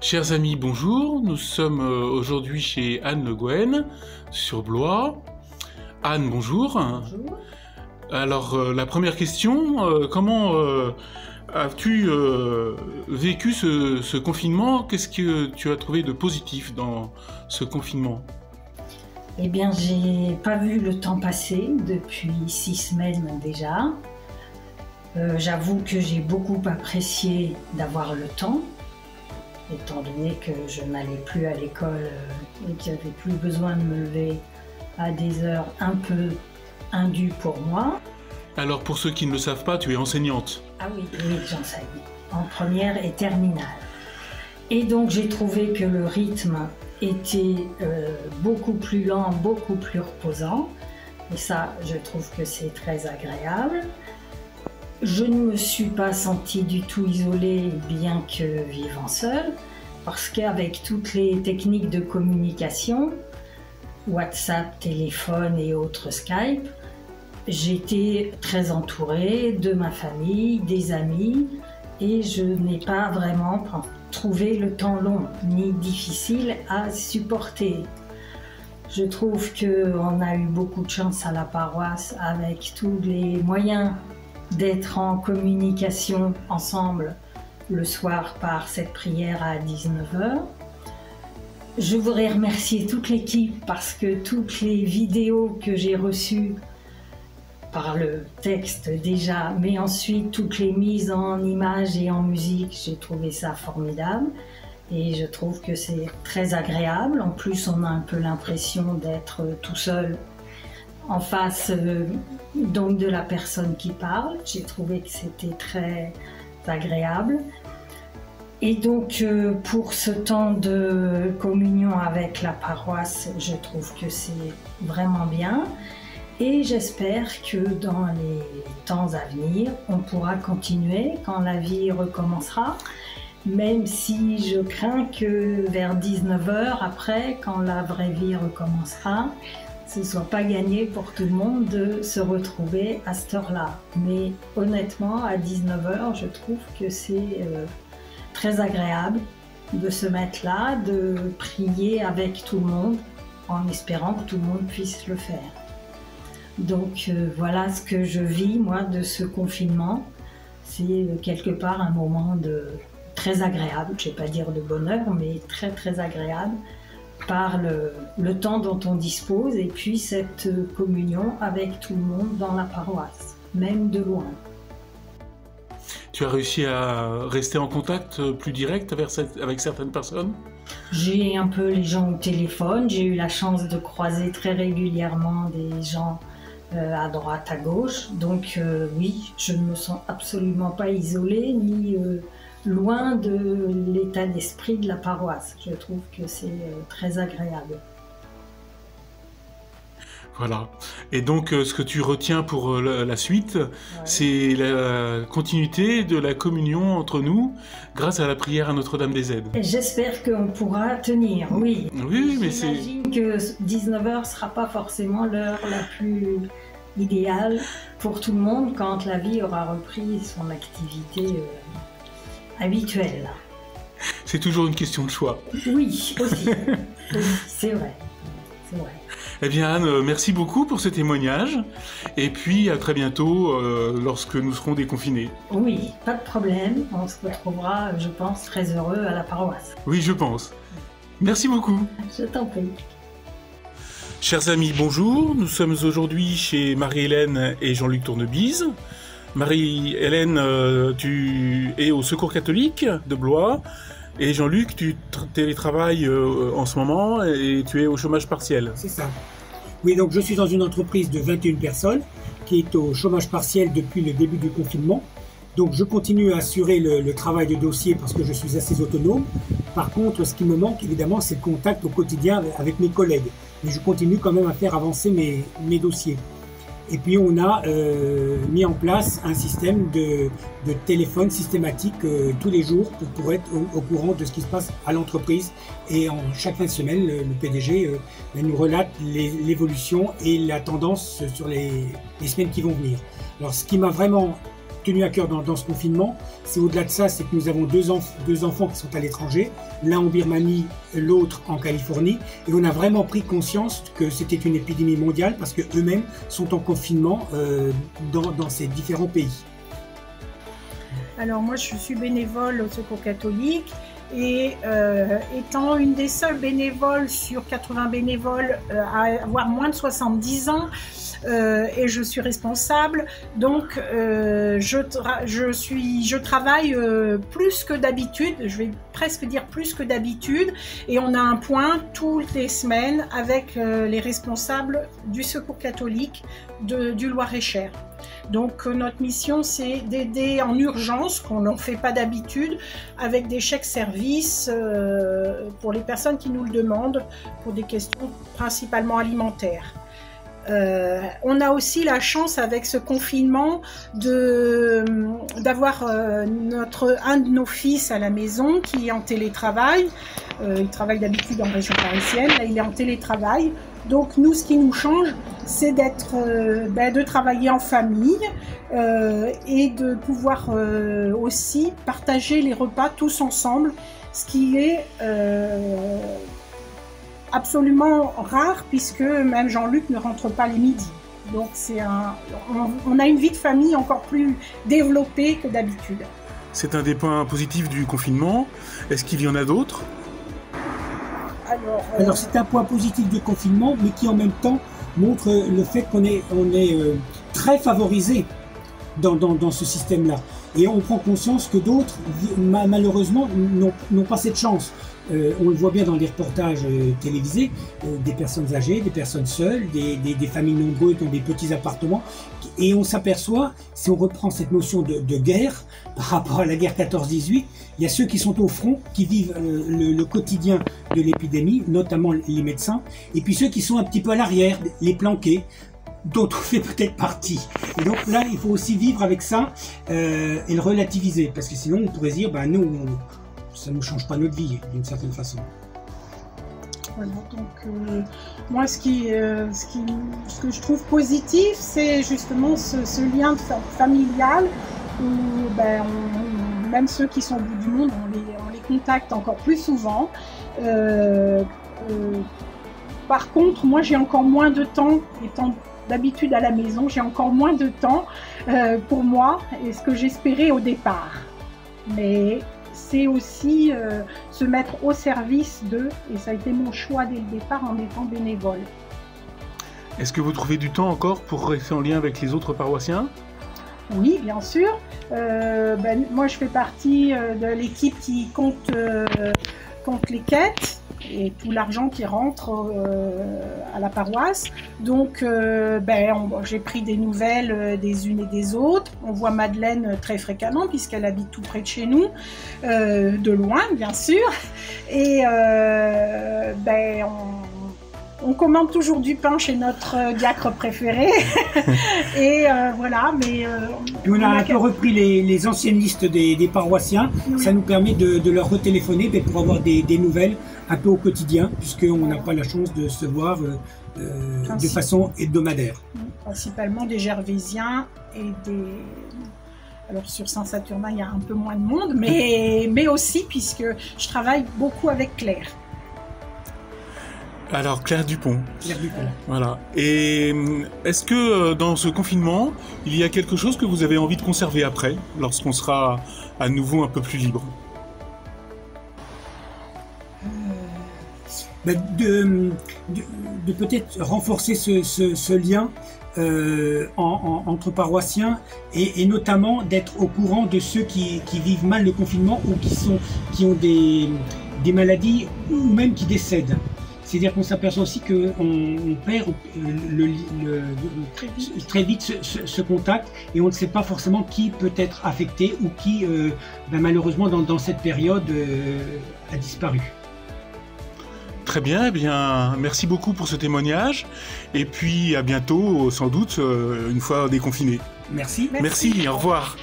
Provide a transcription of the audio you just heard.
Chers amis, bonjour. Nous sommes aujourd'hui chez Anne Le Gouen, sur Blois. Anne, bonjour. Bonjour. Alors, la première question, comment as-tu vécu ce confinement? Qu'est-ce que tu as trouvé de positif dans ce confinement? Eh bien, j'ai pas vu le temps passer depuis 6 semaines déjà. J'avoue que j'ai beaucoup apprécié d'avoir le temps, étant donné que je n'allais plus à l'école et que j'avais plus besoin de me lever à des heures un peu indues pour moi. Alors, pour ceux qui ne le savent pas, tu es enseignante. Ah oui, j'enseigne en première et terminale. Et donc j'ai trouvé que le rythme était beaucoup plus lent, beaucoup plus reposant. Et ça, je trouve que c'est très agréable. Je ne me suis pas sentie du tout isolée, bien que vivant seule, parce qu'avec toutes les techniques de communication, WhatsApp, téléphone et autres Skype, j'étais très entourée de ma famille, des amis, et je n'ai pas vraiment trouvé le temps long ni difficile à supporter. Je trouve qu'on a eu beaucoup de chance à la paroisse avec tous les moyens d'être en communication ensemble le soir par cette prière à 19h. Je voudrais remercier toute l'équipe parce que toutes les vidéos que j'ai reçues par le texte déjà, mais ensuite toutes les mises en images et en musique, j'ai trouvé ça formidable et je trouve que c'est très agréable. En plus, on a un peu l'impression d'être tout seul en face donc de la personne qui parle. J'ai trouvé que c'était très agréable. Et donc pour ce temps de communion avec la paroisse, je trouve que c'est vraiment bien. Et j'espère que dans les temps à venir, on pourra continuer quand la vie recommencera, même si je crains que vers 19h, après, quand la vraie vie recommencera, ce ne soit pas gagné pour tout le monde de se retrouver à cette heure-là. Mais honnêtement, à 19h, je trouve que c'est très agréable de se mettre là, de prier avec tout le monde, en espérant que tout le monde puisse le faire. Donc voilà ce que je vis moi de ce confinement. C'est quelque part un moment très agréable, je ne vais pas dire de bonheur, mais très très agréable par le temps dont on dispose et puis cette communion avec tout le monde dans la paroisse, même de loin. Tu as réussi à rester en contact plus direct avec certaines personnes? J'ai un peu les gens au téléphone, j'ai eu la chance de croiser très régulièrement des gens à droite, à gauche, donc oui, je ne me sens absolument pas isolée ni loin de l'état d'esprit de la paroisse. Je trouve que c'est très agréable. Voilà. Et donc, ce que tu retiens pour la suite, ouais, c'est la continuité de la communion entre nous grâce à la prière à Notre-Dame des Aides. J'espère qu'on pourra tenir, oui. Oui, mais c'est... J'imagine que 19h ne sera pas forcément l'heure la plus idéale pour tout le monde quand la vie aura repris son activité habituelle. C'est toujours une question de choix. Oui, aussi. Oui, c'est vrai. C'est vrai. Eh bien Anne, merci beaucoup pour ce témoignage et puis à très bientôt lorsque nous serons déconfinés. Oui, pas de problème, on se retrouvera, je pense, très heureux à la paroisse. Oui, je pense. Merci beaucoup. Je t'en prie. Chers amis, bonjour. Nous sommes aujourd'hui chez Marie-Hélène et Jean-Luc Tournebise. Marie-Hélène, tu es au Secours catholique de Blois. Et Jean-Luc, tu télétravailles en ce moment et tu es au chômage partiel. C'est ça. Oui, donc je suis dans une entreprise de 21 personnes qui est au chômage partiel depuis le début du confinement. Donc je continue à assurer le travail de dossier parce que je suis assez autonome. Par contre, ce qui me manque évidemment, c'est le contact au quotidien avec mes collègues. Mais je continue quand même à faire avancer mes dossiers. Et puis on a mis en place un système de téléphone systématique tous les jours pour être au courant de ce qui se passe à l'entreprise. Et chaque fin de semaine, le PDG nous relate l'évolution et la tendance sur les semaines qui vont venir. Alors ce qui m'a vraiment tenu à cœur dans ce confinement, c'est au-delà de ça, c'est que nous avons deux enfants qui sont à l'étranger, l'un en Birmanie, l'autre en Californie, et on a vraiment pris conscience que c'était une épidémie mondiale parce qu'eux-mêmes sont en confinement dans ces différents pays. Alors moi je suis bénévole au Secours catholique et étant une des seules bénévoles sur 80 bénévoles à avoir moins de 70 ans, et je suis responsable, donc je travaille plus que d'habitude, je vais presque dire plus que d'habitude, et on a un point toutes les semaines avec les responsables du Secours catholique du Loir-et-Cher. Donc notre mission c'est d'aider en urgence, qu'on n'en fait pas d'habitude, avec des chèques services pour les personnes qui nous le demandent, pour des questions principalement alimentaires. On a aussi la chance avec ce confinement d'avoir un de nos fils à la maison qui est en télétravail. Il travaille d'habitude en région parisienne, là il est en télétravail. Donc nous, ce qui nous change, c'est de travailler en famille et de pouvoir aussi partager les repas tous ensemble, ce qui est absolument rare puisque même Jean-Luc ne rentre pas les midis. Donc on a une vie de famille encore plus développée que d'habitude. C'est un des points positifs du confinement. Est-ce qu'il y en a d'autres ? Alors c'est un point positif du confinement, mais qui en même temps montre le fait qu'on est très favorisé dans ce système-là. Et on prend conscience que d'autres, malheureusement, n'ont pas cette chance. On le voit bien dans les reportages télévisés, des personnes âgées, des personnes seules, des familles nombreuses dans des petits appartements. Et on s'aperçoit, si on reprend cette notion de guerre, par rapport à la guerre 14-18, il y a ceux qui sont au front, qui vivent le quotidien de l'épidémie, notamment les médecins, et puis ceux qui sont un petit peu à l'arrière, les planqués, dont on fait peut-être partie. Et donc là, il faut aussi vivre avec ça et le relativiser, parce que sinon on pourrait dire, nous, ça ne nous change pas notre vie, d'une certaine façon. Voilà, donc moi ce que je trouve positif, c'est justement ce lien familial où même ceux qui sont au bout du monde, on les contacte encore plus souvent. Par contre, moi j'ai encore moins de temps, étant d'habitude à la maison, j'ai encore moins de temps pour moi et ce que j'espérais au départ. Mais c'est aussi se mettre au service d'eux, et ça a été mon choix dès le départ en étant bénévole. Est-ce que vous trouvez du temps encore pour rester en lien avec les autres paroissiens ? Oui, bien sûr. Moi, je fais partie de l'équipe qui compte les quêtes et tout l'argent qui rentre à la paroisse. Donc, j'ai pris des nouvelles des unes et des autres. On voit Madeleine très fréquemment puisqu'elle habite tout près de chez nous, de loin, bien sûr. Et on commande toujours du pain chez notre diacre préféré. Et voilà, mais... Puis on a un peu repris les anciennes listes des paroissiens. Oui. Ça nous permet de leur retéléphoner pour avoir des nouvelles un peu au quotidien, puisqu'on n'a pas la chance de se voir de façon hebdomadaire. Principalement des Gervaisiens et des... Alors sur Saint-Saturnin, il y a un peu moins de monde, mais aussi puisque je travaille beaucoup avec Claire. Alors Claire Dupont. Claire Dupont. Voilà. Et est-ce que dans ce confinement, il y a quelque chose que vous avez envie de conserver après, lorsqu'on sera à nouveau un peu plus libre ? De peut-être renforcer ce lien entre paroissiens et notamment d'être au courant de ceux qui vivent mal le confinement ou qui ont des maladies ou même qui décèdent. C'est-à-dire qu'on s'aperçoit aussi qu'on perd très vite ce contact et on ne sait pas forcément qui peut être affecté ou qui, malheureusement, dans cette période, a disparu. Très bien, merci beaucoup pour ce témoignage et puis à bientôt, sans doute, une fois déconfiné. Merci. Merci, au revoir.